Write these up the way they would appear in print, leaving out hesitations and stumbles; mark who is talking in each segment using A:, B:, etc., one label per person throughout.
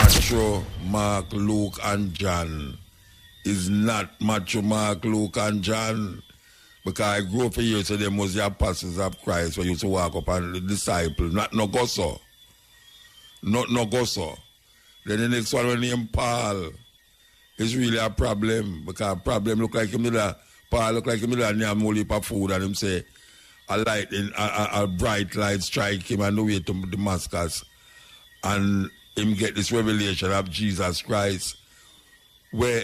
A: Matthew, Mark, Luke, and John is not Matthew, Mark, Luke, and John. Because I grew up here, so them was the apostles of Christ when used to walk up and the disciples, not no go so. Not no go so. Then the next one when named Paul is really a problem. Because problem look like him Paul look like him and him only for food and him say a bright light strike him on the way to Damascus. And him get this revelation of Jesus Christ where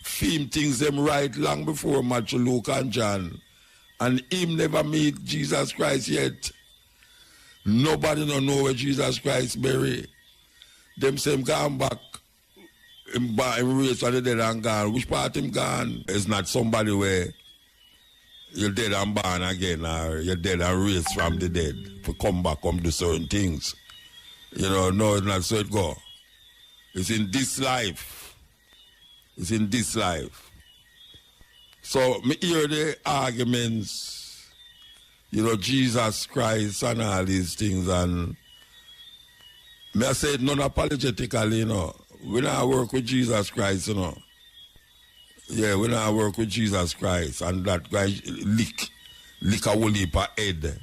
A: him things them right long before Matthew, Luke, and John. And him never meet Jesus Christ yet. Nobody don't know where Jesus Christ buried. Them say him gone back. Him raised from the dead and gone. Which part him gone? It's not somebody where you're dead and born again or you're dead and raised from the dead to come back and do certain things. You know, no, it's not so it go. It's in this life. It's in this life. So, me hear the arguments, you know, Jesus Christ and all these things, and me I say it non-apologetically, you know. We not work with Jesus Christ, you know. Yeah, we not work with Jesus Christ, and that guy lick a whole heap of head.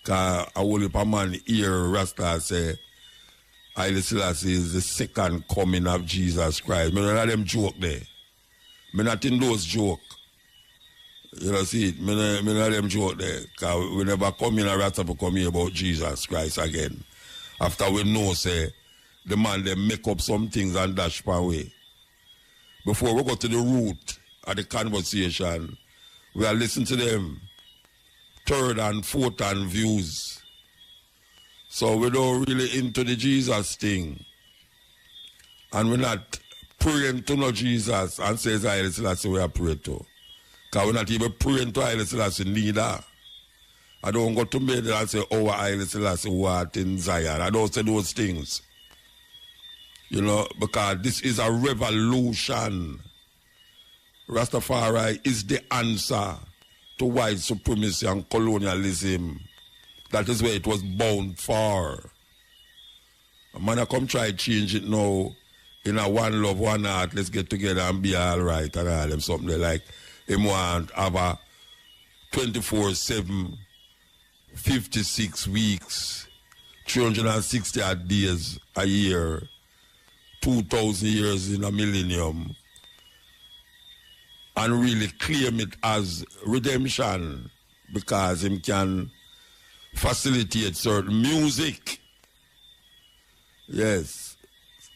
A: Because a whole heap of man hear Rasta say, Haile Selassie is the second coming of Jesus Christ. Me not let them joke there. Me not in those joke. You know, see it? Me not let them joke there. Because we never come in a Rasta to come here about Jesus Christ again. After we know, say, the man, they make up some things and dash per way. Before we go to the root of the conversation, we are listening to them third and fourth hand views. So we don't really into the Jesus thing. And we're not praying to no Jesus and says Haile Selassie we are praying to. Because we're not even praying to Haile Selassie neither. I don't go to bed and say, oh, Haile Selassie what in Zion. I don't say those things. You know, because this is a revolution. Rastafari is the answer to white supremacy and colonialism. That is where it was bound for. A man come try to change it now in a one love, one heart, let's get together and be all right and all them something like him want have a 24/7, 56 weeks, 360 odd days a year, 2,000 years in a millennium, and really claim it as redemption because him can facilitate certain music. Yes.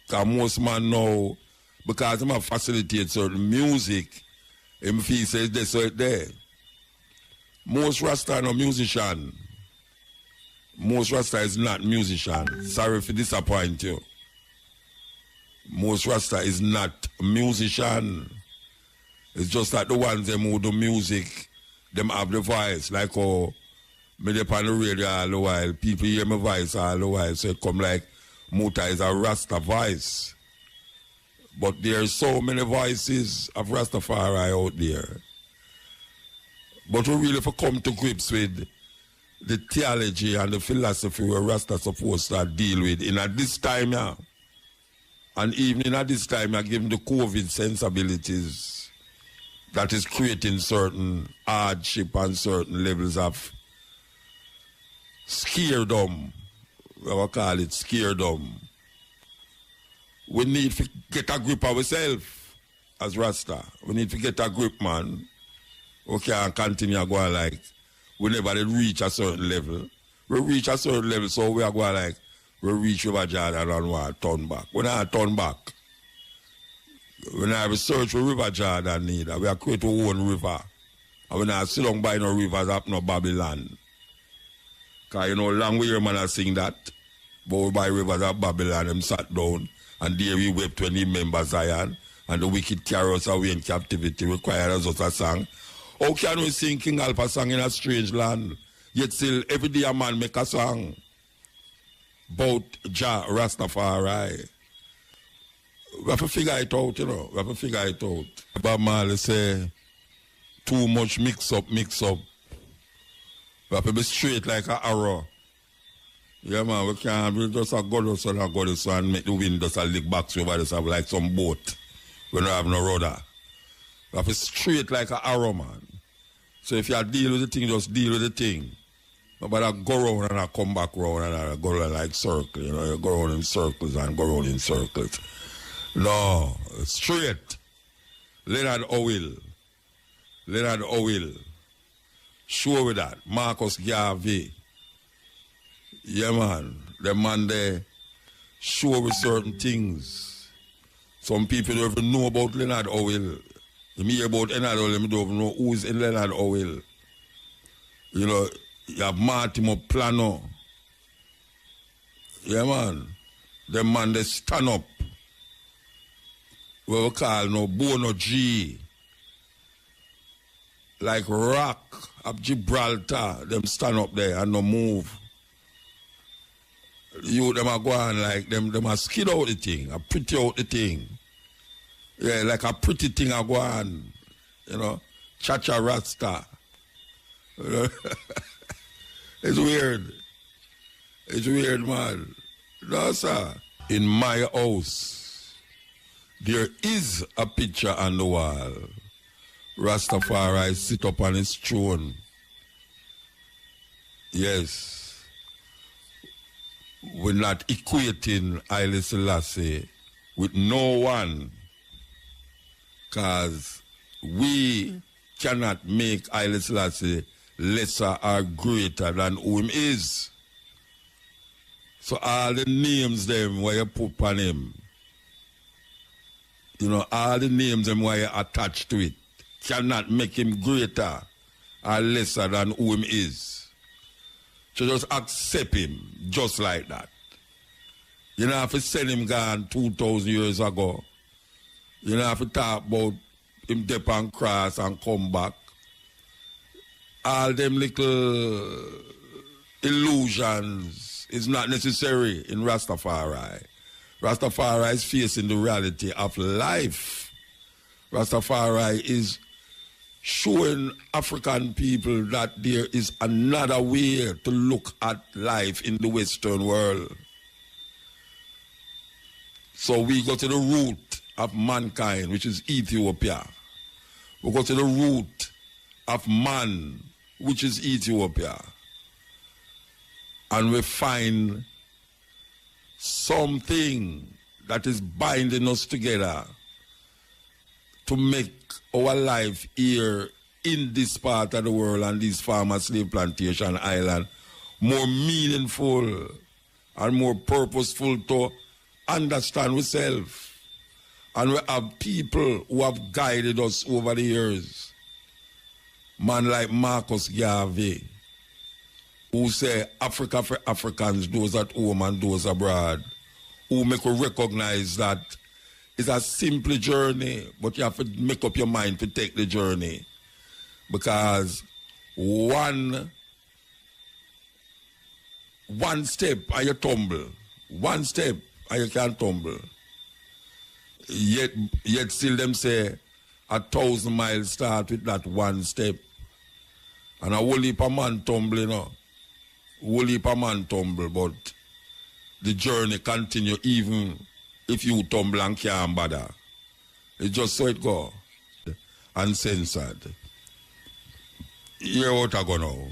A: Because most man know, because him have facilitate certain music, him feel says this so it there. Most Rasta no musician. Most Rasta is not musician. Sorry for disappoint you. Most Rasta is not a musician. It's just that the ones them who do music, them have the voice. Like how me dey on the radio all the while, people hear my voice all the while, so it come like Muta is a Rasta voice. But there are so many voices of Rastafari out there. But we really have to come to grips with the theology and the philosophy where Rasta supposed to deal with. And at this time, yeah, and even at this time, I give them the COVID sensibilities that is creating certain hardship and certain levels of scaredom. We call it scaredom. We need to get a grip of ourselves as Rasta. We need to get a grip, man. We can't continue going like we never reach a certain level. We reach a certain level, so we are going like we reach over Jordan and want to turn back. We not turn back. We not have a search for River Jordan neither. We are create our own river. And we not sit down by no rivers up no Babylon. Because you know, long way man are sing that. But we by rivers of Babylon, them sat down and there we wept when he remember Zion. And the wicked carry us away in captivity, require us a song. How can we sing King Alpha song in a strange land? Yet still every day a man make a song about Jah Rastafari. We have to figure it out, you know. We have to figure it out. Bob Marley say, too much mix up. We have to be straight like an arrow. Yeah, man, we can't just go this and make the wind just a lick back over this have like some boat. We don't have no rudder. We have to straight like an arrow, man. So if you deal with the thing, just deal with the thing. But I go around and I come back around and I go around like circle, you know, you go around in circles and go around in circles. No, straight. Leonard Oil. Sure with that. Marcus Garvey. Yeah, man. The man there sure with certain things. Some people don't even know about Leonard Oil. You hear about Leonard Oil, you don't even know who's in Leonard Oil. You know, you have Martimo Plano. Yeah, man. The man they stand up. What we call no Bono G. Like rock of Gibraltar. Them stand up there and no move. You them are going like them are skid out the thing, a pretty out the thing. Yeah, like a pretty thing are going, you know, cha-cha rasta. It's weird. It's weird, man. No, sir. In my house, there is a picture on the wall. Rastafari sit up on his throne. Yes. We're not equating Haile Selassie with no one, because we cannot make Haile Selassie lesser or greater than who him is. So all the names them where you put on him, you know, all the names them where you attach to it, cannot make him greater or lesser than who him is. So just accept him just like that. You don't have to send him gone 2,000 years ago. You don't have to talk about him dip and cross and come back. All them little illusions is not necessary in Rastafari. Rastafari is facing the reality of life. Rastafari is showing African people that there is another way to look at life in the Western world. So we go to the root of mankind, which is Ethiopia. We go to the root of man, which is Ethiopia. And we find something that is binding us together to make our life here in this part of the world and this farmer slave plantation island more meaningful and more purposeful to understand ourselves. And we have people who have guided us over the years. Man like Marcus Garvey, who say Africa for Africans, those at home and those abroad, who make us recognize that it's a simple journey, but you have to make up your mind to take the journey. Because one step and you tumble. One step and you can't tumble. Yet still them say 1,000 miles start with that one step. And a whole heap of man tumble, you know. Whole heap of man tumble, but the journey continue even if you tumble and can't bother. It's just so it go. Uncensored. Hear what I go now.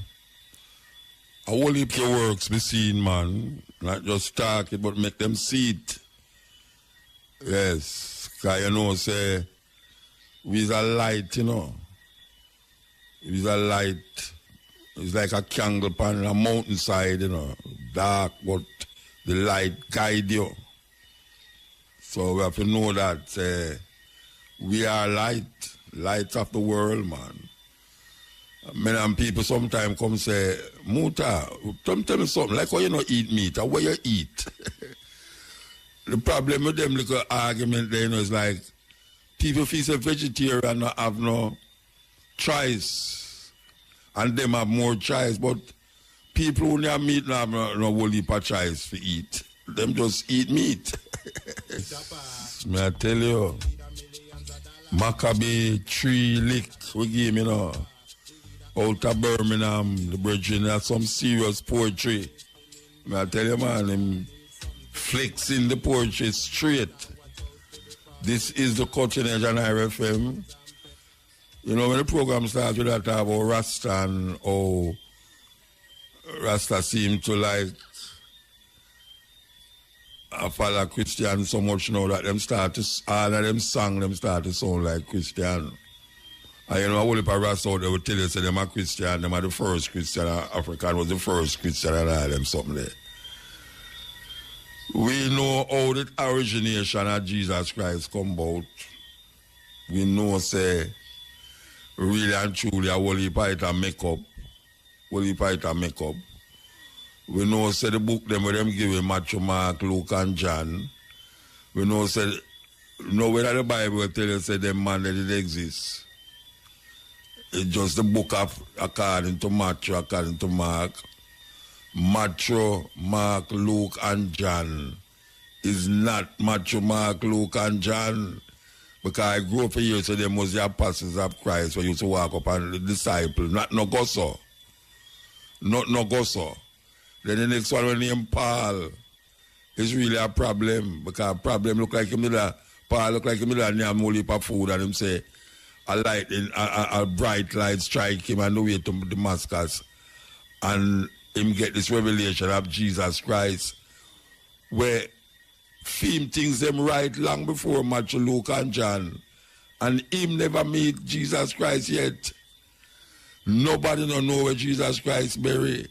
A: A whole heap of works be seen, man. Not just talk it, but make them see it. Yes. Because you know, say, we's a light, you know. We's a light. It's like a candle pan a mountainside, you know. Dark, but the light guide you. So we have to know that we are lights of the world, man. Many people sometimes come say, Muta, tell me something, like why you not eat meat, or where you eat? The problem with them little argument there, you know, is like, people feel a vegetarian not have no choice, and them have more choice, but people who have meat don't have no whole heap of choice to eat. Them just eat meat. May I tell you, Maccabee tree lick we give me now. Out of Birmingham, the brethren have some serious poetry. I tell you, man, him flexing the portrait straight. This is the Cutting Edge on RFM. You know, when the program starts with that talk about Rasta and how Rasta seem to like follow Christian so much now that them start to, all of them song, them start to sound like Christian. And you know, a whole heap of Rasta out there will tell you, say them are Christian, them are the first Christian, African was the first Christian and all them something there. We know how the origination of Jesus Christ come about. We know, say, really and truly, a whole heap of it a make-up. Whole heap of it a make-up. We know, say, the book them where them give Matthew, Mark, Luke, and John. We know, say, whether the Bible will tell you, say, them man that it exists. It's just the book of, according to Matthew, according to Mark. Matthew, Mark, Luke, and John is not Matthew, Mark, Luke, and John. Because I grew up here, so them was the apostles of Christ when you used to walk up and the disciples. Not no go so. Not no go so. Then the next one, named Paul, is really a problem. Because problem look like him there. Paul look like him there and he have more heap of food and him say a light, a bright light strike him on the way to Damascus. And him get this revelation of Jesus Christ where film things them right long before Matthew, Luke, and John. And him never meet Jesus Christ yet. Nobody don't know where Jesus Christ buried.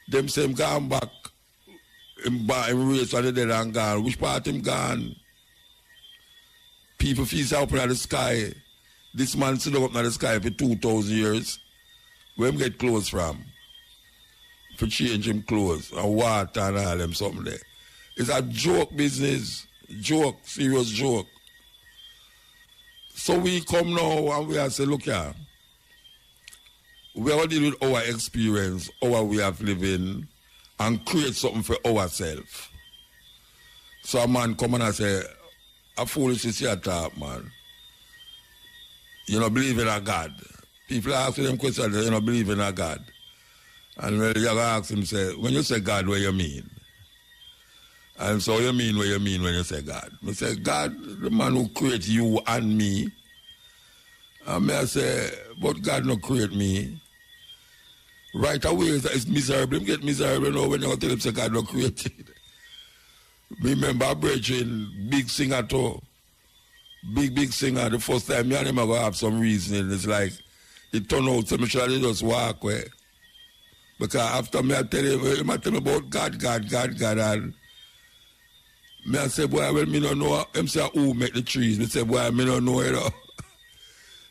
A: Them say him gone back. Him raised from the dead and gone. Which part him gone? People feel up in the sky. This man sit up in the sky for 2,000 years. Where him get clothes from? For change him clothes and water and all them something there. It's a joke business. Joke, serious joke. So we come now and we have say, look here, we are dealing with our experience, our way of living, and create something for ourselves. So a man come and say, a foolish is your talk, man. You don't believe in a God. People ask them questions, you don't believe in a God. And when you ask him, say, when you say God, what you mean? And so you mean what you mean when you say God? I say, God, the man who created you and me. And I say, but God not create me. Right away, it's miserable. Him get miserable now when you tell him, say, God not created. Remember a brethren, big singer too. Big singer. The first time me and him are going to have some reasoning. It's like, it turned out to me, they just walk away. Because after me, I tell him about God, and me I say, boy, well, me don't know. Him say, who make the trees? Me say, boy, me don't know it.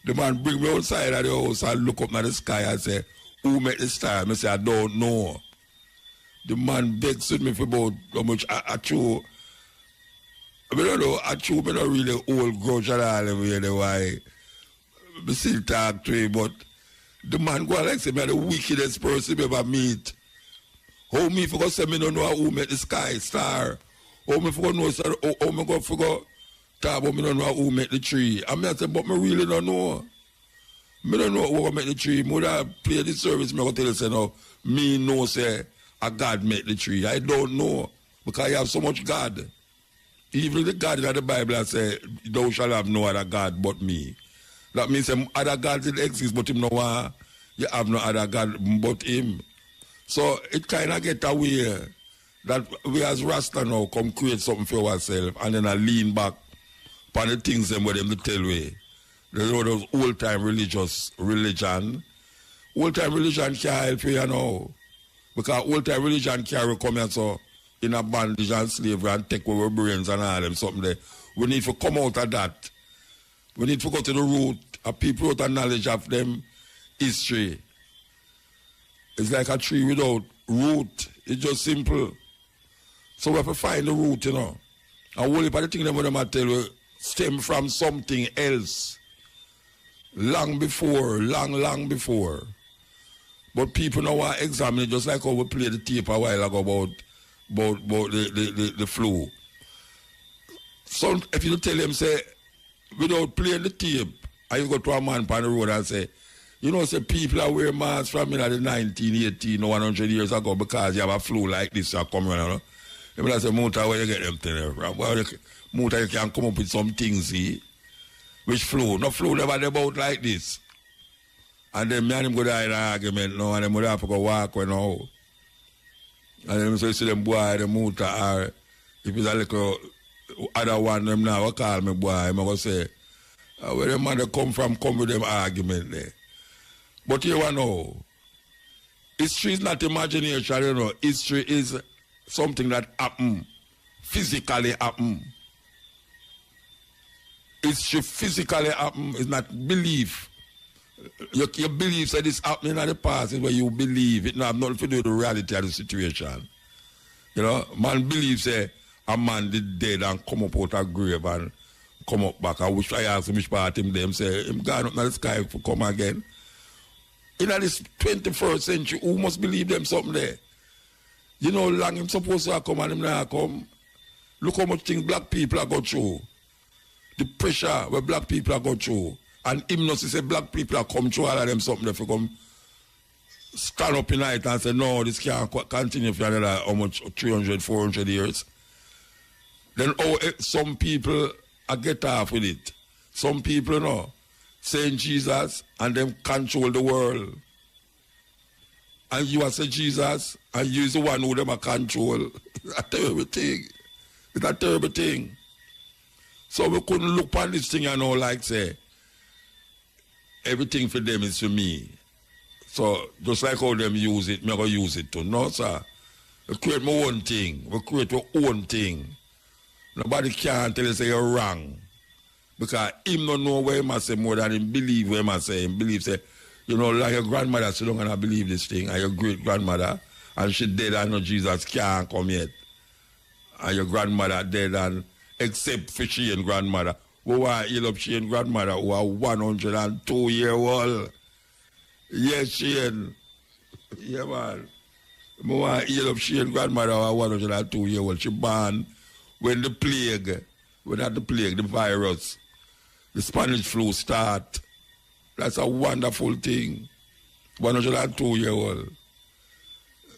A: The man bring me outside of the house and look up at the sky and say, who make the star? Me say, I don't know. The man begs with me for about how much I chew. I don't know, I chew, me not really old grudge at all the why. Me still talk to him, but the man go like say, me the wickedest person you ever meet. How me for go say me don't know who make the sky star? How me for go know, how me go for go talk about me don't know who make the tree? And me I say, but me really don't know. Me don't know who make the tree. Me would have played the service, me go tell you say no, me know say a God make the tree. I don't know. Because I have so much God. Even the God in the Bible I say, thou shalt have no other God but me. That means other gods that exist, but him no one. You have no other God but him. So it kind of get away that we as Rasta now come create something for ourselves and then I lean back upon the things them where them to tell we. There's all those old-time religion. Old-time religion can't help you now. Because old-time religion carry come here so in a bondage and slavery and take over brains and all them something there. We need to come out of that. We need to go to the root of people without knowledge of them history. It's like a tree without root. It's just simple. So we have to find the root, you know. And all of the things that I tell you stem from something else. Long before. But people now are examining, just like how we played the tape a while ago about the flu. So if you tell them, say, without playing the tape, and you go to a man on the road and say, You know, say people are wearing masks from the 1918 or 100 years ago because you have a flu like this are coming around. You know, say, Muta, where you get them things from? Well, Muta, you can come up with some things, see? Which flu? No flu never about like this. And then me and him go down in an argument now, and then we have to go walk when now. And then so you see them boy, the Muta, or if it's a little other one, them now will call me boy, I'm going to say, where them man come from, come with them argument there. But you know, history is not imagination, you know. History is something that happen, physically happen. History physically happen, it's not belief. You believe that this happening in the past is where you believe it. No, have nothing to do with the reality of the situation. You know, man believes a man did dead and come up out of grave and come up back. I ask him which part him them say him gone up in the sky to come again. In this 21st century, who must believe them something there? You know, long him supposed to come and him not come. Look how much things black people are going through. The pressure where black people are going through. And him not say black people are come through all of them something if you come stand up in night and say no, this can't continue for another how much 300, 400 years. Then some people get off with it. Some people know saying Jesus and them control the world. And you are say Jesus and you is the one who them a control. It's a terrible thing. It's a terrible thing. So we couldn't look on this thing and know like say everything for them is for me. So just like how them use it, me go use it too. No, sir. We create my own thing. We create our own thing. Nobody can tell you say you're wrong. Because him don't know what he must say more than him believe what he must say. Him believe say, you know, like your grandmother still don't gonna believe this thing, and your great grandmother, and she dead and no Jesus can't come yet. And your grandmother dead and except for she and grandmother. Who are heal up she and grandmother who are 102-year-old. Yes, Shane. Yeah, man. I want to heal up she and grandmother who are 102-year-old. She born when the plague, the virus, the Spanish flu start. That's a wonderful thing. 102-year-old.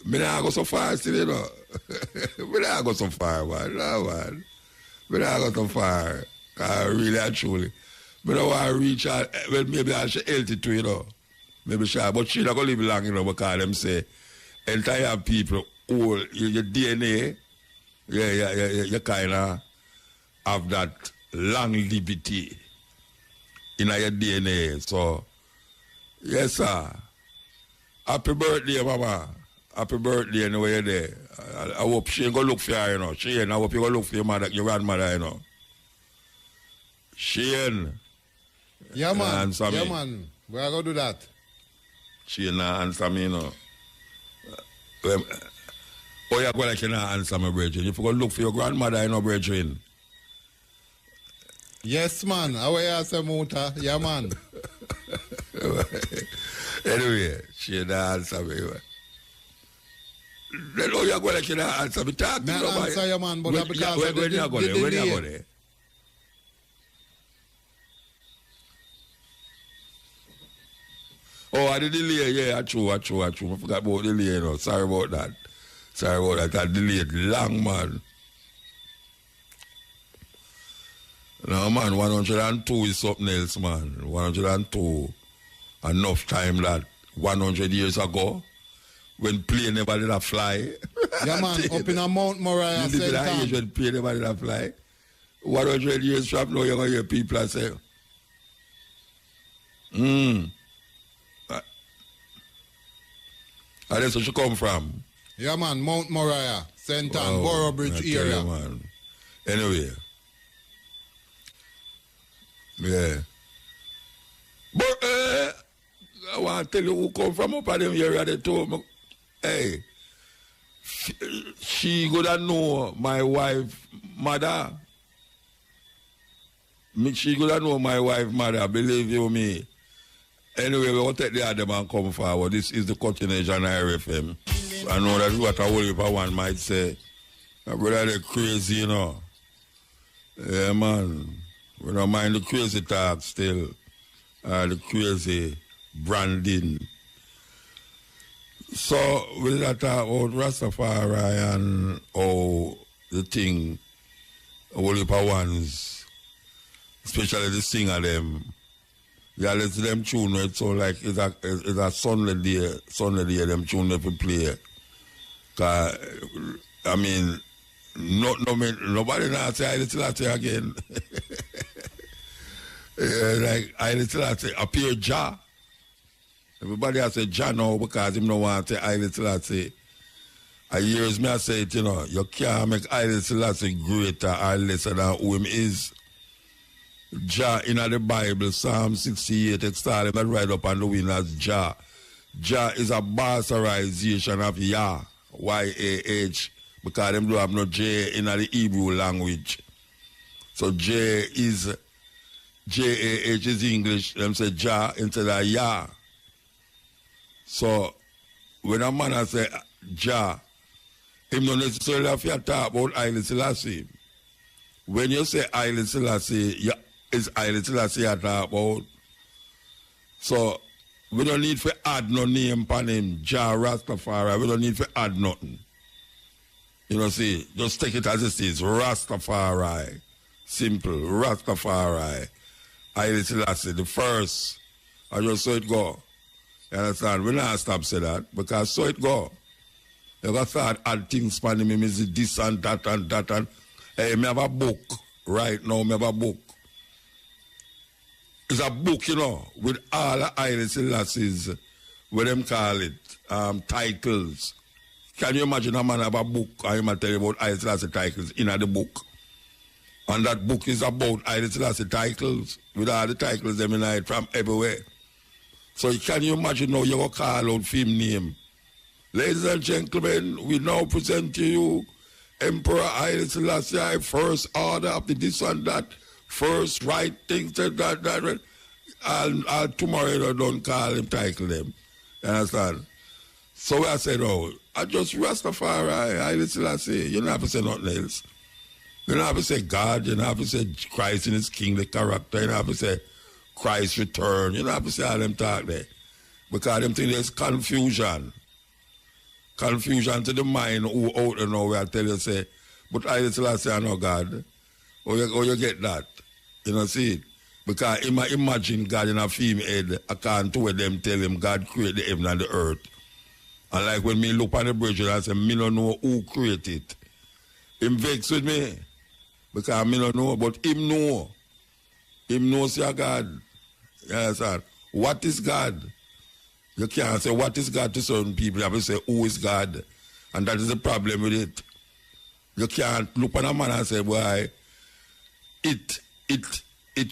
A: Me not go so far still, you know. Me not go so far, man. No, man. Me not go so far. Really and truly. Me don't want to reach out. Well, maybe I should healthy too, you know. Maybe sure. But she not going to live long, you know, because them say, entire people, all your DNA, you kind of have that longevity in your DNA. So, yes, sir. Happy birthday, mama. Happy birthday anyway you're there. I hope she ain't going to look for you, you know. Shane, I hope you going to look for your mother, your grandmother, you know. Shane.
B: Yeah, man. Yeah, man. We are going to do that.
A: Shane answer me, you know. Oh, you're going to answer my brethren. If you're going to look for your grandmother, you know, brethren.
B: Yes, man. How are you, say Muta? Yeah, man.
A: Anyway, Shane answer me. Then oh, you're going to answer me. Talk to me.
B: I answer you, man, but because
A: when you go there? When you go there? Oh, the delay, yeah, true. I forgot about the delay, you know. Sorry about that. That delayed long, man. No, man, 102 is something else, man. 102. Enough time that 100 years ago, when plane never did a fly.
B: Yeah, man, up in a Mount Moriah,
A: you live in that age when plane never did a fly. 100 years from now, you're going to hear people say, and that's where she come from.
B: Yeah, man, Mount Moriah, St. Ann, Borough Bridge area.
A: You, man. Anyway. Yeah. But I want to tell you who come from up at them area. They told me, hey, she gonna know my wife, mother. She gonna know my wife, mother. Believe you me. Anyway, we will take the other man come forward. This is the continuation of RFM. I know that's what a whole heap of one might say. My brother, they're crazy, you know. Yeah, man. We don't mind the crazy talk still. The crazy branding. So we'll talk about Rastafari and how the thing, all the ones, especially the singer them. Yeah, let's them tune it so like it's a Sunday day them tune it to play. Cause I mean nobody now say I little again. Like I little appear Jah. Everybody has said Jah now because him no want to say I little I years me I say it, you can't make Haile Selassie greater or lesser than who him is. Jah in the Bible, Psalm 68, it started right up on the wing as Jah. Jah is a bastardization of Yah, Y-A-H, because them don't have no J in the Hebrew language. So J-A-H is English, them say Jah instead of Yah. So when a man say Jah, him don't necessarily have to talk about Haile Selassie. When you say Haile Selassie, is Haile Selassie you talk about. So we don't need to add no name upon him, Jah Rastafari. We don't need to add nothing. See, just take it as it is, Rastafari. Simple, Rastafari. Haile Selassie, the first. I just saw it go. You understand? We not stop say that because so it go. You got to add things upon him, is this and that and that and hey, me have a book right now, me have a book. It's a book, with all the Haile Selassie's, what them call it, titles. Can you imagine a man have a book and him tell you about Haile Selassie titles in the book? And that book is about Haile Selassie titles, with all the titles them in it from everywhere. So can you imagine now you go call out film name? Ladies and gentlemen, we now present to you Emperor Haile Selassie, first order of the this and that, first right things that. And tomorrow you don't call him, title them. You understand? So I said, I just Rastafari, Haile Selassie. You don't have to say nothing else. You don't have to say God, you don't have to say Christ in his king, the character, you don't have to say Christ return, you don't have to say all them talk there. Because them think there's confusion. Confusion to the mind who out there now where I tell you, say, but Haile Selassie I know God. Or you get that. See it? Because imagine God in a female head, I can't do with them tell him God created the heaven and the earth. And like when me look on the bridge and I say, me don't know who created it. Him vex with me. Because me don't know, but him know. Him knows your God. You understand? What is God? You can't say what is God to certain people. You have to say who is God. And that is the problem with it. You can't look on a man and say, boy, it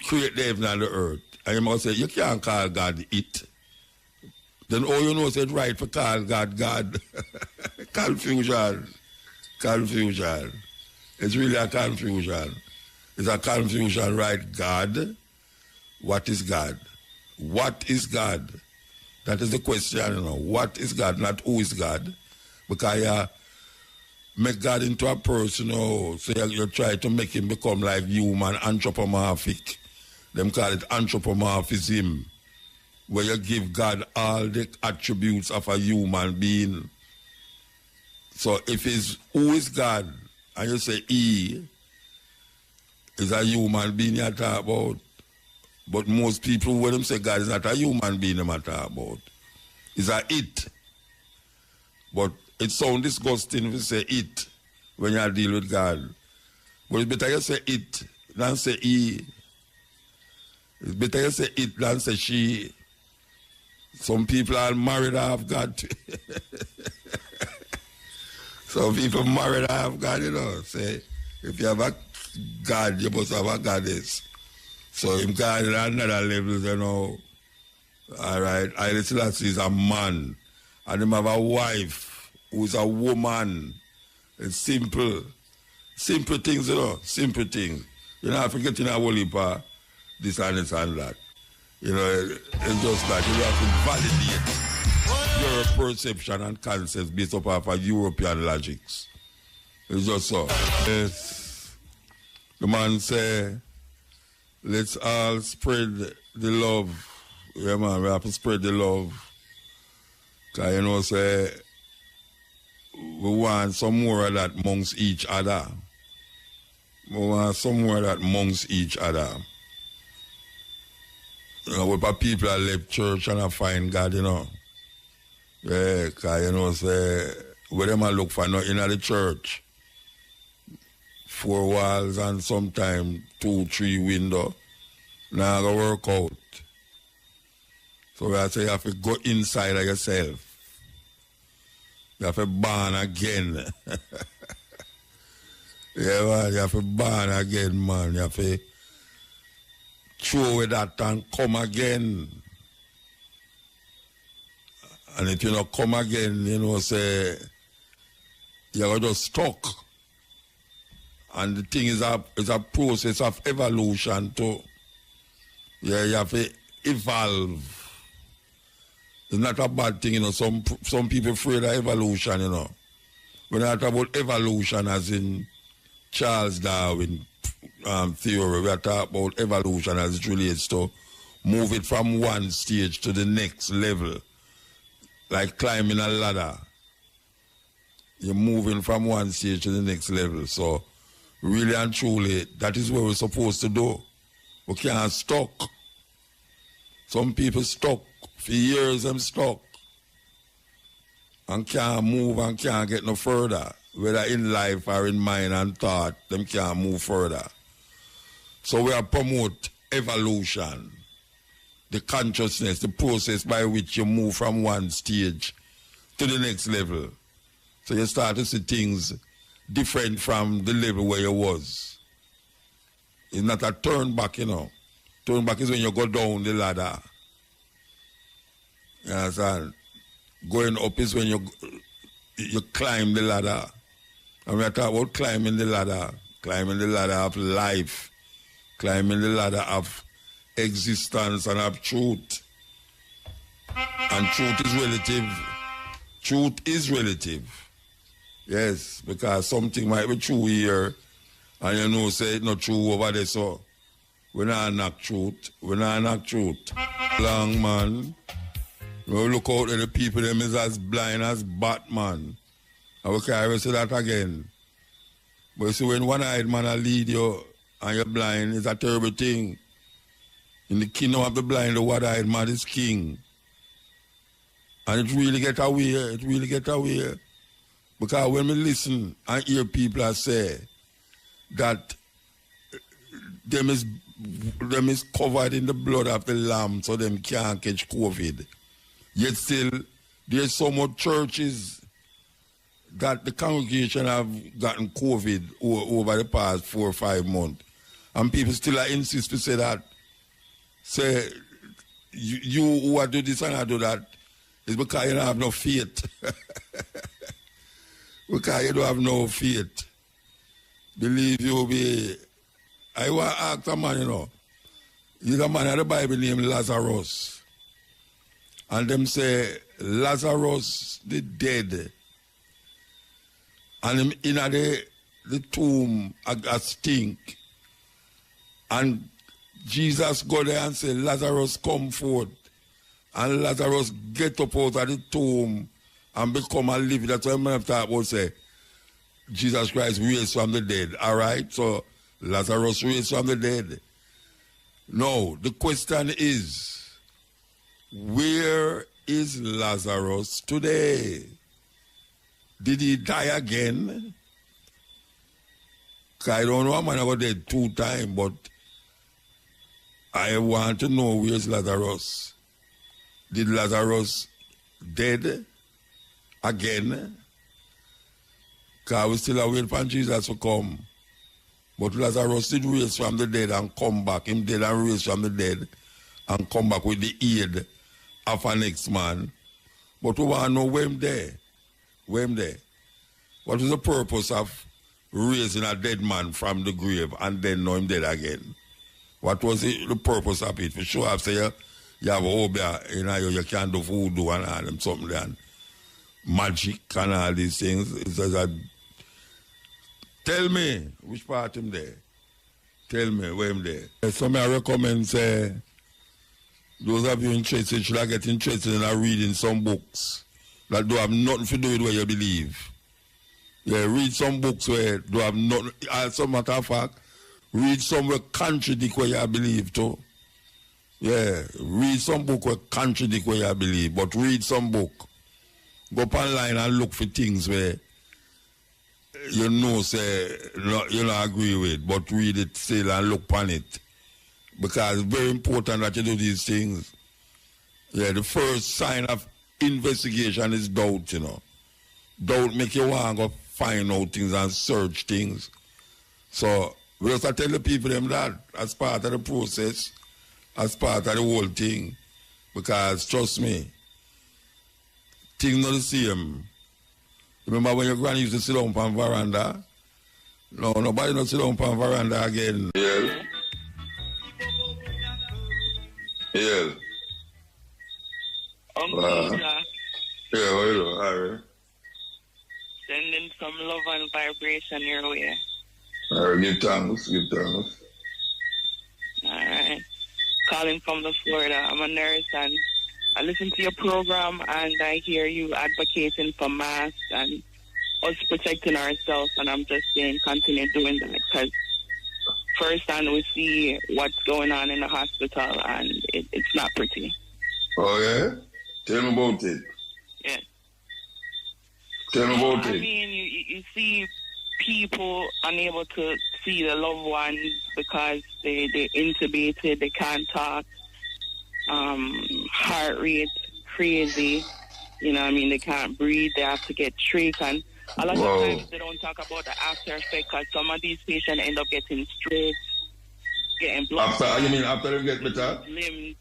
A: create the heaven and the earth. And you must say, you can't call God it. Then all you know is it's right for call God God. Confusion. Confusion. It's really a confusion. It's a confusion, right? God. What is God? What is God? That is the question, What is God, not who is God? Because you make God into a person, so you try to make him become like human, anthropomorphic. Them call it anthropomorphism, where you give God all the attributes of a human being. So if it's who is God, and you say he is a human being you talk about, but most people, when them say God is not a human being they talk about, it's a it. But it sounds disgusting if you say it when you deal with God. But it's better you say it than say he. It's better you say it than say she. Some people are married have God. Some people married have God, Say, if you have a God, you must have a goddess. So him God at another level, All right. Haile Selassie is a man. And him have a wife who's a woman. It's simple. Simple things, Simple things. You don't have to get in a whole heap of this and this and that. It's just that you have to validate your perception and concepts based upon a European logics. It's just so. Yes. The man say, let's all spread the love Yeah, man, we have to spread the love. Because, you know, say, we want some more of that amongst each other. We want some more of that amongst each other. You know, what people are left church and I find God, you know. Yeah, because, you know, say, where them I look for nothing at the church. 4 walls and sometimes 2, 3 windows. Now go work out. So I say you have to go inside of yourself. You have to born again. Yeah, man, you have to born again, man. You have to throw away that and come again. And if you not come again, you know, say, you're just stuck. And the thing is a process of evolution too. Yeah, you have to evolve. It's not a bad thing, you know. Some people afraid of evolution, you know. We're not talking about evolution as in Charles Darwin theory. We're talking about evolution as it relates to move it from one stage to the next level. Like climbing a ladder. You're moving from one stage to the next level. So, really and truly, that is what we're supposed to do. We can't stuck. Some people stuck. For years, them stuck. And can't move and can't get no further. Whether in life or in mind and thought, them can't move further. So we are promote evolution. The consciousness, the process by which you move from one stage to the next level. So you start to see things different from the level where you was. It's not a turn back, you know. Turn back is when you go down the ladder. You understand? Going up is when you climb the ladder. And we are talking about climbing the ladder of life, climbing the ladder of existence and of truth. And truth is relative. Truth is relative. Yes, because something might be true here, and you know, say it's not true over there, so we're not knock truth. We're not knock truth. Long man. We look out at the people, them is as blind as Batman. And we can't say that again. But you see, when one-eyed man will lead you and you're blind, it's a terrible thing. In the kingdom of the blind, the one-eyed man is king. And it really get away. Because when we listen and hear people say that them is covered in the blood of the Lamb so them can't catch COVID. Yet still, there's so much churches that the congregation have gotten COVID over the past 4 or 5 months. And people still insist to say that. Say, you who are do this and I do that, it's because you don't have no faith. Because you don't have no faith. Believe you be... I want to ask a man, you know. He's a man in the Bible named Lazarus. And them say, Lazarus, the dead. And him in the tomb, a stink. And Jesus go there and say, Lazarus, come forth. And Lazarus get up out of the tomb and become a living. That's what I'm going to talk about, say, Jesus Christ raised from the dead. All right? So, Lazarus raised from the dead. No, the question is, where is Lazarus today? Did he die again? I don't know, I'm not dead 2 times, but I want to know where's Lazarus. Did Lazarus dead again? Because we still await for Jesus to come. But Lazarus did raise from the dead and come back. Him dead and raised from the dead and come back with the aid of an next man. But we want to know where him there. Where him there. What is the purpose of raising a dead man from the grave and then know him dead again? What was the purpose of it? For sure, I say you have a hobby, you can't do voodoo and all them something there. Magic and all these things. It's just tell me which part him there. Tell me where him there. So I recommend say Those of you interested should get interested in reading some books that do have nothing to do with what you believe. Yeah, read some books where do have nothing. As a matter of fact, read some where contradict what you believe too. Yeah, read some book where contradict what you believe, but read some book. Go up online and look for things where you know say you don't agree with, but read it still and look upon it. Because it's very important that you do these things. Yeah, the first sign of investigation is doubt, you know. Doubt make you want to go find out things and search things. So we just tell the people them that as part of the process, as part of the whole thing. Because trust me, things not the same. Remember when your granny used to sit down on veranda? No, nobody not sit down on veranda again. Yeah. Yeah.
C: Uncle Jack.
A: Yeah, what you do? All right.
C: Sending some love and vibration your way.
A: All right, give thanks, give thanks.
C: All right. Calling from the Florida. I'm a nurse and I listen to your program and I hear you advocating for masks and us protecting ourselves, and I'm just saying continue doing that because firsthand we see what's going on in the hospital and it's not pretty.
A: Oh yeah? Tell me about it.
C: Yeah.
A: Tell me about it.
C: I mean, you see people unable to see the loved ones because they're intubated, they can't talk, heart rate crazy, you know what I mean, they can't breathe, they have to get trach, and a lot of times they don't talk about the after effect because some of these patients end up getting strokes, getting blood.
A: You mean after they get better?
C: Limbs,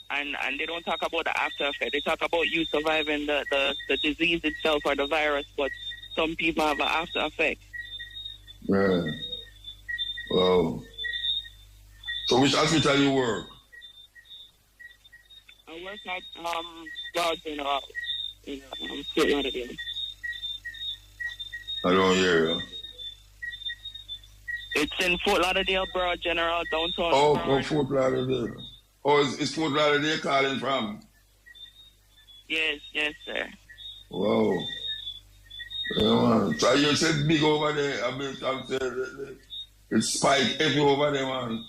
C: and they don't talk about the after effect. They talk about you surviving the disease itself or the virus, but some people have an after effect.
A: Yeah. Wow. So which hospital you work?
C: I work at Broad General in Fort Lauderdale.
A: I don't hear you.
C: It's in Fort Lauderdale, Broad General, downtown.
A: Oh, Fort Lauderdale. Oh, is Fort Lauderdale calling from?
C: Yes, sir.
A: Wow. Yeah, so you said big over there. I mean, it's spike heavy over there, man.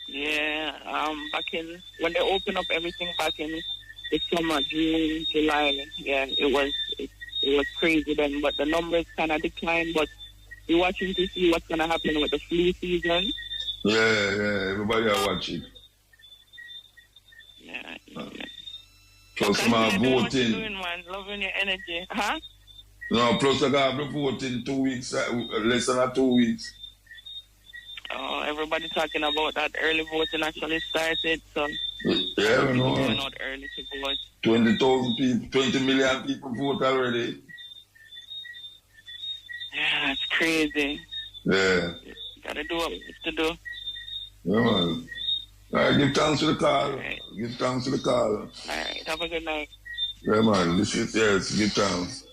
C: Yeah, back in when they opened up everything back in the summer, June, July. Yeah, it was crazy then, but the numbers kind of declined. But we're watching to see what's gonna happen with the flu season.
A: Yeah, everybody are watching.
C: Yeah.
A: Plus my voting.
C: What you doing, man? Loving your energy, huh?
A: No, plus I got the vote in 2 weeks, less than 2 weeks.
C: Oh, everybody talking about that early voting actually started, so
A: yeah, we know.
C: Going out early to vote.
A: 20,000 people, 20 million people vote already.
C: Yeah, it's crazy.
A: Yeah.
C: Gotta do what we have to do.
A: Yeah, man. All right, give thanks to the call.
C: Right.
A: Give thanks to the call.
C: All right, have a good night.
A: Yeah, man. Yes, give thanks.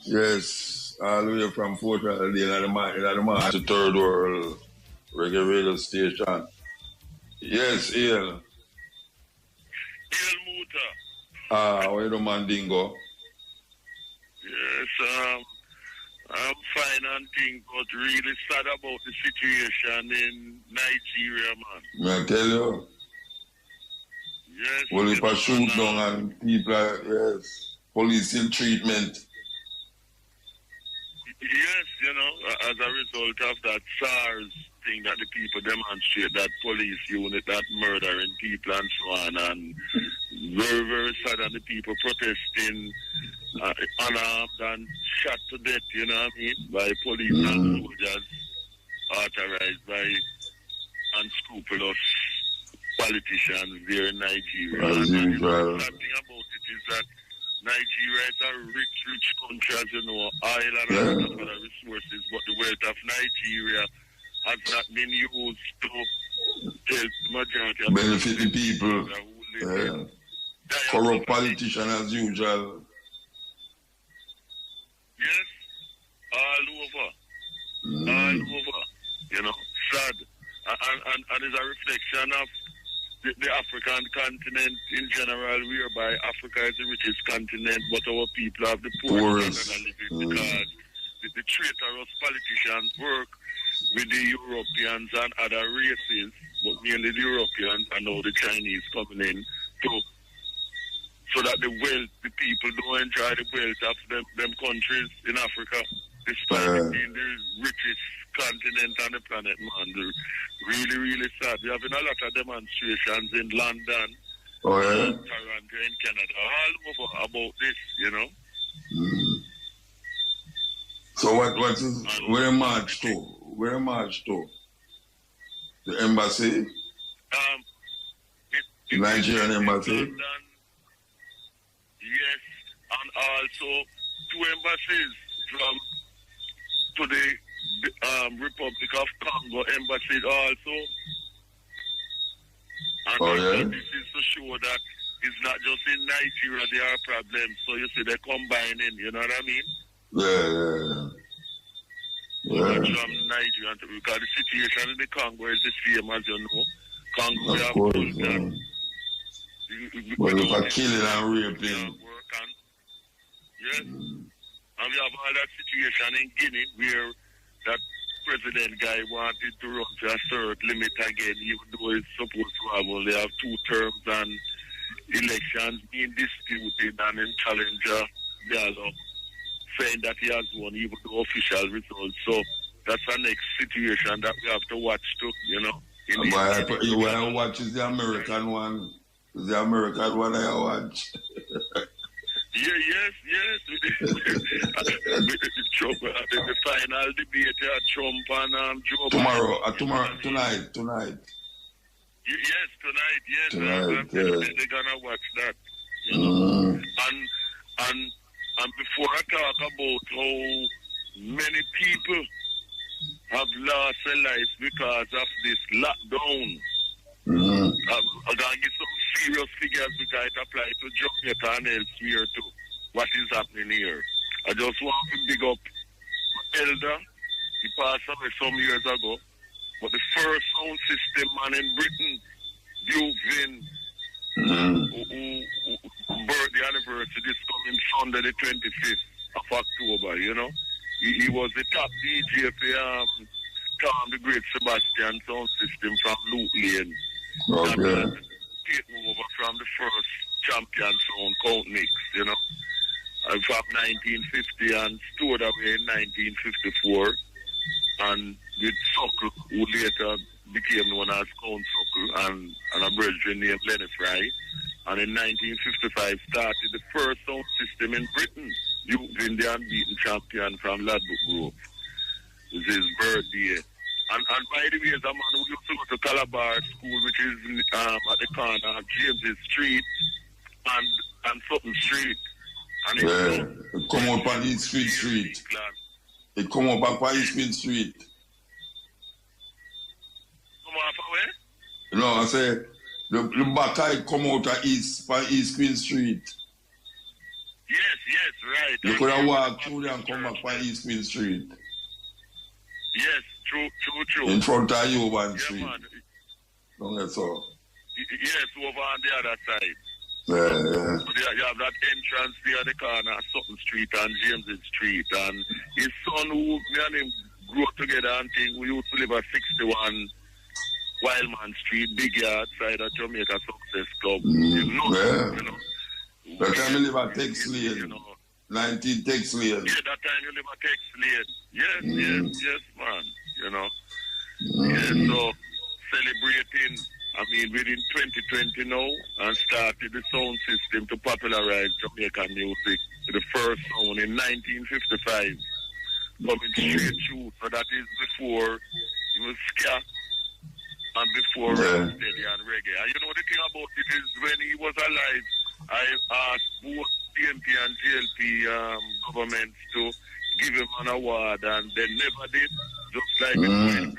A: Yes, all the way from Fort Lauderdale in the March to Third World Reggae Radio Station. Yes, Ian.
D: Ian Muta.
A: Where the man Dingo?
D: Yes, I'm fine and things, but really sad about the situation in Nigeria, man.
A: May I tell you?
D: Yes.
A: Well, if I shoot down and people are, yes, police ill treatment.
D: Yes, you know, as a result of that SARS thing that the people demonstrate, that police unit, that murdering people and so on, and very, very sad and the people protesting unarmed and shot to death, you know what I mean, by police and soldiers authorized by unscrupulous politicians there in Nigeria.
A: As
D: and
A: usual.
D: the sad thing about it is that Nigeria is a rich country, as you know, oil and other resources, but the wealth of Nigeria has not been used to help the majority of
A: benefit the people.
D: Who live
A: Corrupt politician as usual.
D: Yes, all over, you know, sad. And it's a reflection of the African continent in general, whereby Africa is the richest continent, but our people have the poorest living because the traitorous politicians work with the Europeans and other races, but mainly the Europeans and now the Chinese coming in so that the people don't enjoy the wealth of them countries in Africa, despite being the richest continent on the planet, man. They're really, really sad. We're having a lot of demonstrations in London, Toronto, in Canada, all over about this, you know.
A: So what is where march to? Where march to? The embassy? The Nigerian embassy?
D: London, yes, and also 2 embassies to the Republic of Congo embassy also. And this is to show that it's not just in Nigeria there are problems. So you see they're combining, you know what I mean? From Nigeria, because the situation in the Congo is the same as you know. Congo, we have Bulgaria.
A: Well, for killing and raping.
D: Yes. And we have all that situation in Guinea where that president guy wanted to run to a third limit again, even though it's supposed to have only have 2 terms and elections being disputed and in challenger dialogue saying that he has won even the official results. So that's the next situation that we have to watch too, you know.
A: You want to watch is the American one. The American one I watch.
D: Yes. The final debate here, Trump and Joe
A: Biden. Tonight.
D: Yes, tonight. They're gonna watch that. You know? And before I talk about how many people have lost their lives because of this lockdown, I'm gonna give some serious figures because it applies to Jamaica and elsewhere too. What is happening here? I just want to big up my elder. He passed away some years ago. But the first sound system man in Britain, Duvin, who birthday anniversary this coming Sunday the 25th of October, you know. He was the top DJ for Tom the Great Sebastian sound system from Loot Lane.
A: Okay.
D: Taking over from the first champion sound, Count Nix, you know. From 1950 and stored away in 1954. And with Suckle, who later became known as Count Suckle, and a brethren named Lenny Fry. And in 1955 started the first sound system in Britain, using the unbeaten champion from Ladbroke Grove. It was his birthday. And by the way, as a man who used to go to Calabar School, which is at the corner of James's Street and Sutton Street. And
A: it come up on East Street. It come up on East Street.
D: Come up where?
A: No, I say the back I come out of East Queen Street.
D: Yes, right.
A: You could have walked through there and come back by East Queen Street.
D: Yes, true.
A: In front of you, one street.
D: Man.
A: Don't get so.
D: Yes, over on the other side.
A: Yeah.
D: You have that entrance there at the corner of Sutton Street and James's Street. And his son, who me and him grew up together and think we used to live at 61 Wildman Street, big yard side of Jamaica Success Club. You know.
A: That time you live at Tex Lane. You know. 19 Tex Lane.
D: Yeah, that time you live at Tex Lane. Yes, man. You know. Yeah, so celebrating, I mean, within 2020 now, and started the sound system to popularize Jamaican music. The first sound in 1955, coming straight through. So that is before it was ska and before steady and reggae. And you know the thing about it is when he was alive, I asked both PNP and JLP governments to give him an award, and they never did, just like in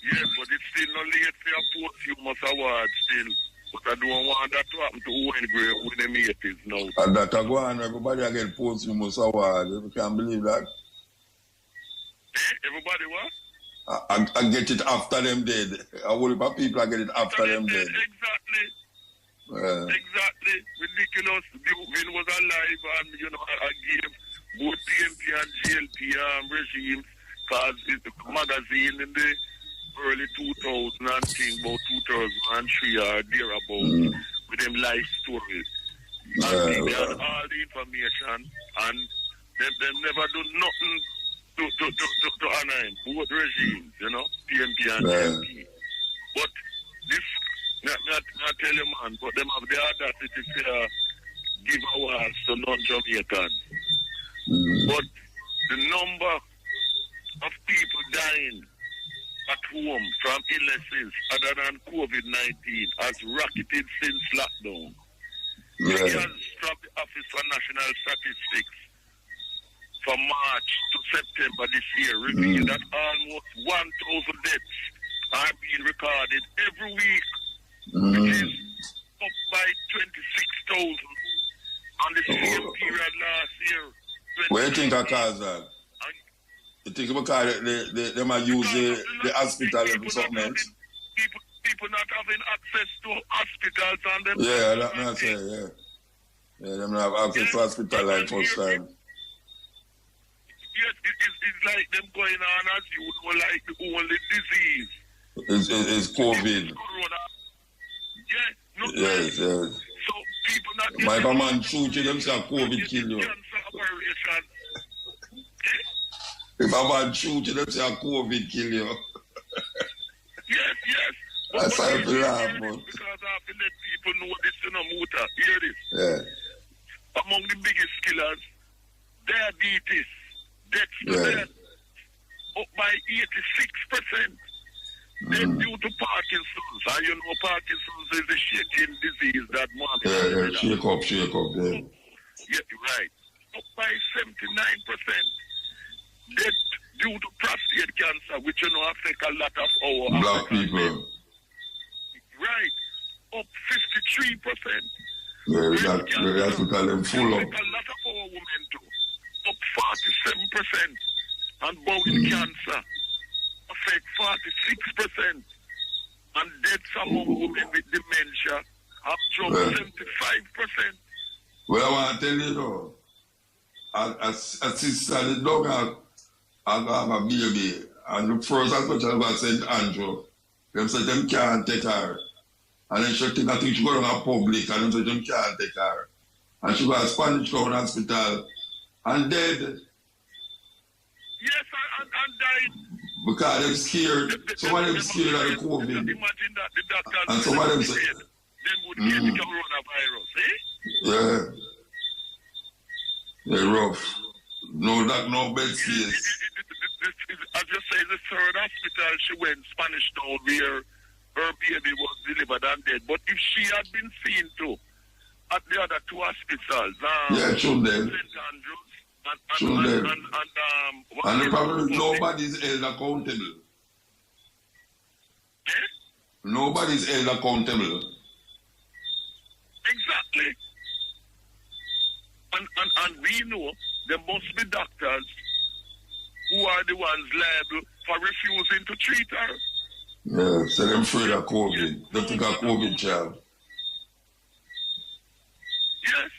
D: Yes, but it's still not late for a posthumous award still. But I don't want that to happen to Owen Gray when they made it now.
A: And that I go on, everybody get posthumous award. You can't believe that.
D: Everybody what?
A: I get it after them dead. A whole heap of people get it after them dead.
D: Exactly. Exactly. Ridiculous. When was alive and, you know, I gave both PMP and GLP regimes because it's a magazine in the early 2000s and thing about 2003 or thereabout with them life stories. And they had all the information and they never do nothing to honor him. Both regimes, you know, PMP and GLP. But this, not tell you, man, but them have the audacity to give awards to non-Jamaicans. But the number of people dying at home from illnesses other than COVID-19 has rocketed since lockdown. Figures from the Office for National Statistics from March to September this year reveal that almost 1,000 deaths are being recorded every week, which is up by 26,000 on the same period last year.
A: What do you think of cause that? You think because they might use the hospital or something else?
D: People not having access to hospitals and them.
A: Yeah, that's what I say, yeah. Yeah, they don't have access to hospital like first time.
D: Yes, it's like them going on as you know, like the only disease.
A: It's COVID.
D: Corona. Yeah, no.
A: Yes.
D: So people not.
A: My man shoot you, them say COVID kill you. If a man shoot you, them say COVID kill you.
D: Yes.
A: That's how I feel laugh, man.
D: Because I have to let people know this, you know, muta. Hear this.
A: Yeah.
D: Among the biggest killers, diabetes, deaths to death, up by 86%. Then due to Parkinson's, and you know Parkinson's is a shaking disease that man.
A: Yeah, shake up, yeah.
D: Yeah, right. Up by 79%. Death due to prostate cancer, which you know affect a lot of our
A: black people.
D: Men. Right. Up 53%.
A: Yeah, we have to call them full up.
D: A lot of our women too. Up 47%. And bowel cancer affect 46%. And deaths among women with dementia have jumped 75%.
A: Well, I want to tell you though, a sister, the dog have a baby, and the first hospital was St. Andrew. Them said them can't take her. And then she think that she go to public, and them said them can't take her. And she go to Spanish Town Hospital, and dead.
D: Yes, and died.
A: Because they're scared. Some of them scared of the COVID.
D: Imagine that the doctor
A: and some of them say,
D: them would get the coronavirus, eh?
A: Yeah. They're rough. No bed space.
D: As you say, the third hospital she went, Spanish Town, where her baby was delivered and dead. But if she had been seen to at the other two hospitals,
A: should then.
D: St. Andrews
A: and the problem is nobody's held accountable.
D: Eh?
A: Nobody's held accountable.
D: Exactly. And we know there must be doctors who are the ones liable for refusing to treat her.
A: Yeah, so they're afraid of COVID. They think of COVID child.
D: Yes.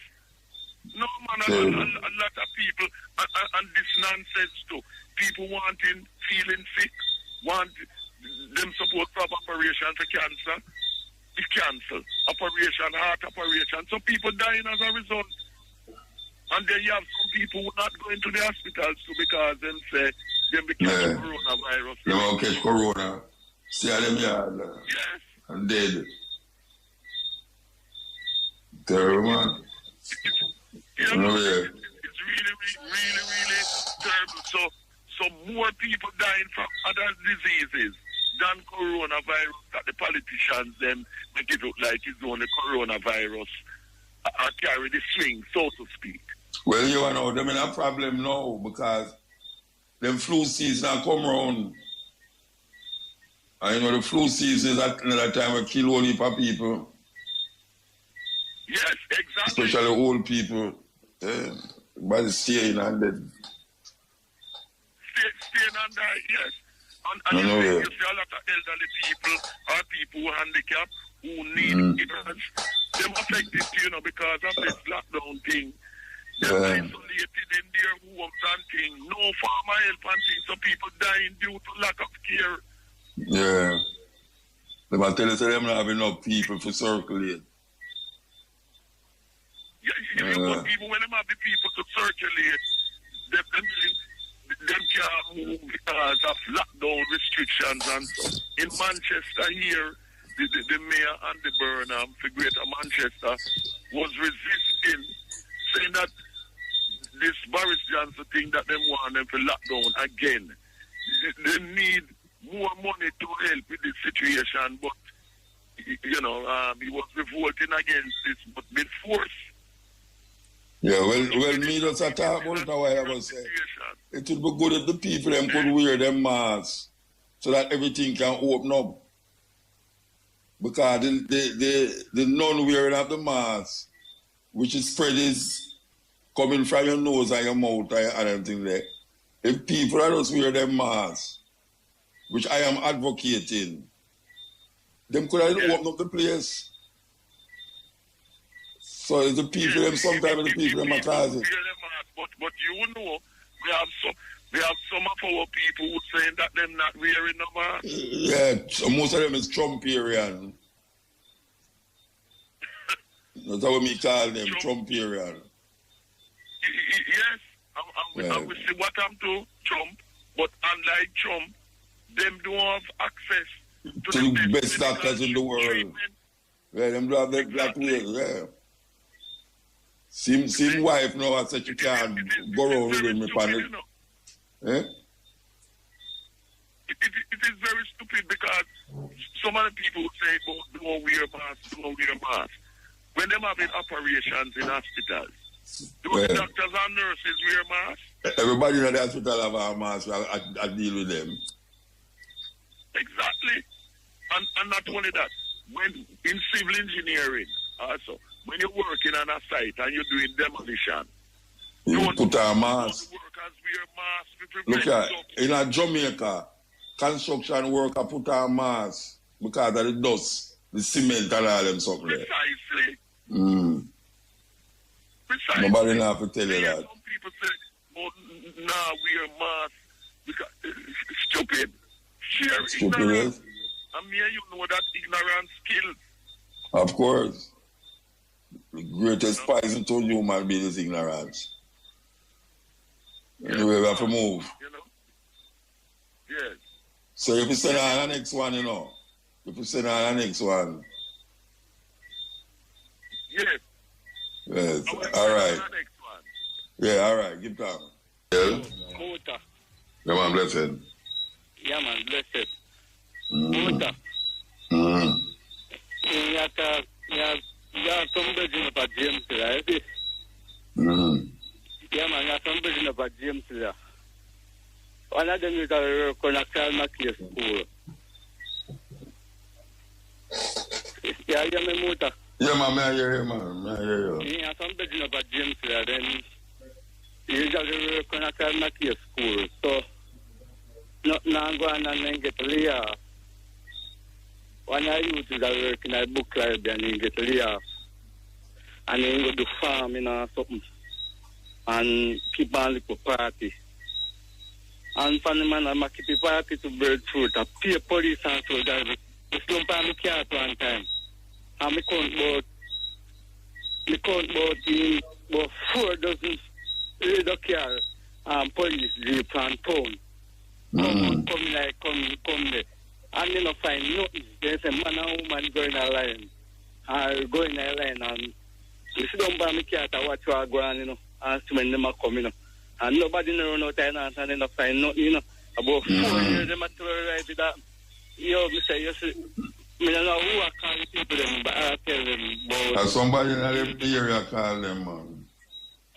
D: No, man, a lot of people, and this nonsense too. People feeling sick, want them support for operation for cancer. It's cancelled. Operation, heart operation. So people dying as a result. And then you have some people who are not going to the hospitals too because them say them be catching coronavirus.
A: They won't catch corona. See how them yard.
D: Yes.
A: And dead. Terrible, man.
D: It's really terrible. So more people dying from other diseases than coronavirus that the politicians them make it look like it's only coronavirus carry the swing, so to speak.
A: Well, you know, them in a problem now because them flu season come around. And you know, the flu season is another time we kill only for people.
D: Yes, exactly.
A: Especially old people. Everybody staying and dead.
D: Staying and die, yes. And you see a lot of elderly people or people who are handicapped who need ignorance. They're affected, because of this lockdown thing. They're isolated in their homes and things. No farmer help and things. So people dying due to lack of care.
A: Yeah. They might tell us that they don't have enough people to circulate.
D: But even when they have the people to circulate, them can't move because of lockdown restrictions and so. In Manchester here, the mayor and the Burnham for Greater Manchester was resisting, saying that this Boris Johnson thing that they want them for lockdown again. They need more money to help with this situation, but he was revolting against this, but with force.
A: Yeah, well, me just a talk about it a while ago. Say it would be good if the people them could wear them masks so that everything can open up. Because the non-wearing of the mask, which is spread is coming from your nose and your mouth and everything there. If people are just wear them masks, which I am advocating, them could have opened up the place. So it's the people them sometimes the people them are causing.
D: But we have some of our people who saying that them not wearing no mask.
A: Yeah, so most of them is Trumperian. That's how we call them, Trumperian.
D: Yes, and we see what I'm to Trump, but unlike Trump, them don't have access
A: to the best doctors in the world. Treatment. Yeah, them do have the black wheels, yeah. Same wife now I said you can't go around with him upon it. Eh?
D: It is very stupid because so many people say, don't wear masks. When them having operations in hospitals, do the doctors and nurses wear masks?
A: Everybody in the hospital have a mask. I deal with them.
D: Exactly. And not only that, when in civil engineering also, when you're working on a site and you're doing demolition,
A: you put a mask.
D: Workers wear masks.
A: Look at in Jamaica, construction worker put a mask because of the dust, the cement and all them something there.
D: Precisely. Precisely.
A: Nobody know to tell you that.
D: Some people say, nah, wear masks because it's stupid. Sheer ignorance. And me and you know that ignorance kills.
A: Of course. The greatest poison to human being is ignorance. Anyway, we have to move.
D: Yes.
A: So if you send on the next one, If you send on the next one.
D: Yes.
A: Yes. All right. Yeah, all right. Give time. Yeah.
E: Muta.
A: Yeah, man, blessed.
E: Yeah, man, blessed. Muta. Yeah, somebody about James, right? Yeah, man, yeah, somebody about James. One of them is a connector school. Yeah, yeah, me Muta.
A: Yeah, man, I hear you, man. I hear you.
E: Yeah, somebody about James, then he's a connector school. So, now go and get Leah. When I used to work in a book library and get Leah. And then go to farm, something. And keep on little party. And for the man, I'm keep a party to bird fruit. I pay police and soldiers. I slump on the car one time. And I count about 4 dozen little car police jeep and town. Come there. And they don't find nothing. They say, man and woman going a line. Going a line and you sit down by me car to watch what go on, and when them are coming, and nobody know no time and they don't find nothing, About 4 years them are terrorized with that. Me say, you see, I don't know who I call the people them, but I tell them about...
A: And somebody in the area call them, man.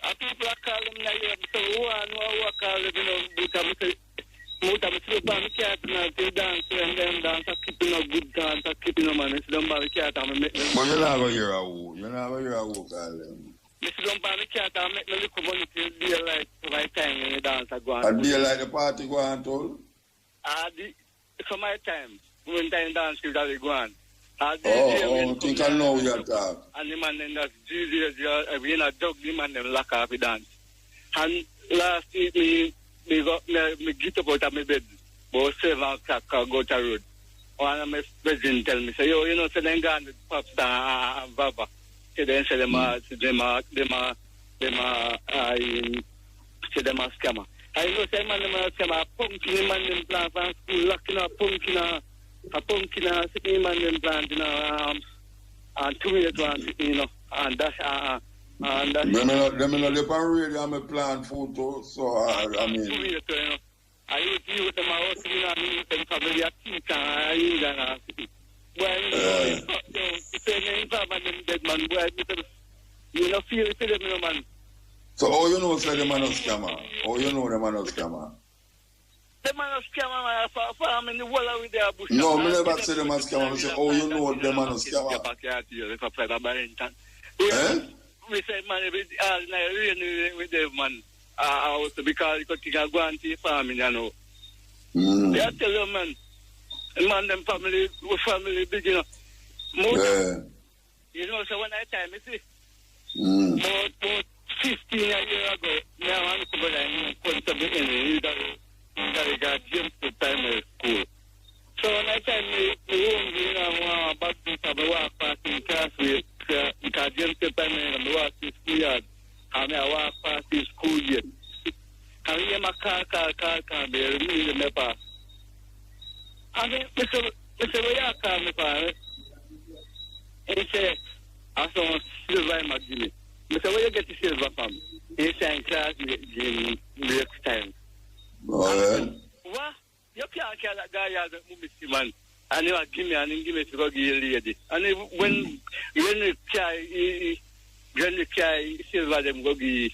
E: And people call them in the area, so who I call them, but I say, Muta, I sleep on the cat and I dance and them dance, I keeping a good dance, I keeping a man, it's done by the cat and I make them...
A: But you're not going to hear a who. You're not going to hear a who call them.
E: It's done by the cat and I make me look money till daylight for my time when you dance, I go on.
A: And daylight the party go on, too?
E: some my time, when time dance with that go on.
A: I think I know your talk.
E: And the man then that's Jesus, we in a dog, the man them lock up with dance. And last week, me get up out of my bed, about 7 o'clock, I go to the road. One of my president tell me, say, yo, you know, so then go on with Popstar and Baba. So then say them a scammer. I know say man them a scammer, pumpkin man them plant from school, locking up pumpkin, sitting man them plant, you know, and 2 minutes one sitting, you know, and that's
A: Them know the radio I'm a plant food too, so I mean.
E: 2 minutes, you know. I used to use them out, you know, I mean, them family a teacher, I use them. Well, you know, if I'm dead man, boy, you know, feel it to them, you know, man.
A: So, how you know say the man is scammer? How you know the man is scammer?
E: The man is scammer, man, for I'm in the wall with their bush.
A: No, I never say the man is scammer. I say, how you know the man is scammer?
E: We say, man, all night rain with them, man. Also because you could go and see farming, you know. They are tell you, man, man, them family big, you know. You know, so when I time, you see, about 15 years ago, now I'm going to come to the that got James to primary school. So when I time, you know, back to walk past in class with James to primary and walk to school yard. And I walk past the school yet. And we have a car, they really me pass. And then, Mr. Where you call me for? He said, I saw silver in my Jimmy. Mr. Where you get the silver from? He said, in class, the next time. What? You can't kill that guy as a movie man. And he was give me to go give you a lady. And when you carry silver, them go give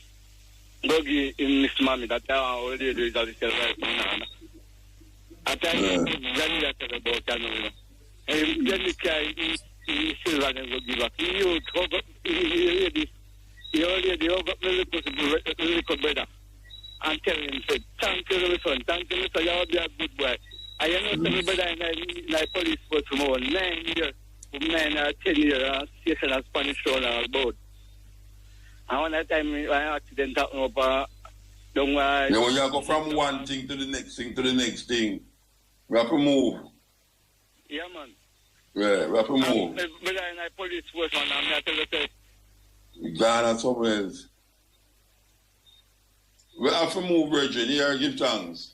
E: in Miss Mommy that our lady is the silver. I tell you, that about that. And then you carry silver and go give up. You already got me little brother. And tell him, say, thank you, my son, you'll be a good boy. I know some brother in my police force from over 9 years, 9 or 10 years, station of Spanish shown our boat. And when that time, I accident happened over, don't worry.
A: Yeah, when you go from one thing to the next thing to the next thing, we have to move.
E: Yeah, man.
A: Yeah, we have to move.
E: Brother in my police force, man, I'm not telling you.
A: Ghana somewhere else. We have to move, Virgin. Here, give thanks.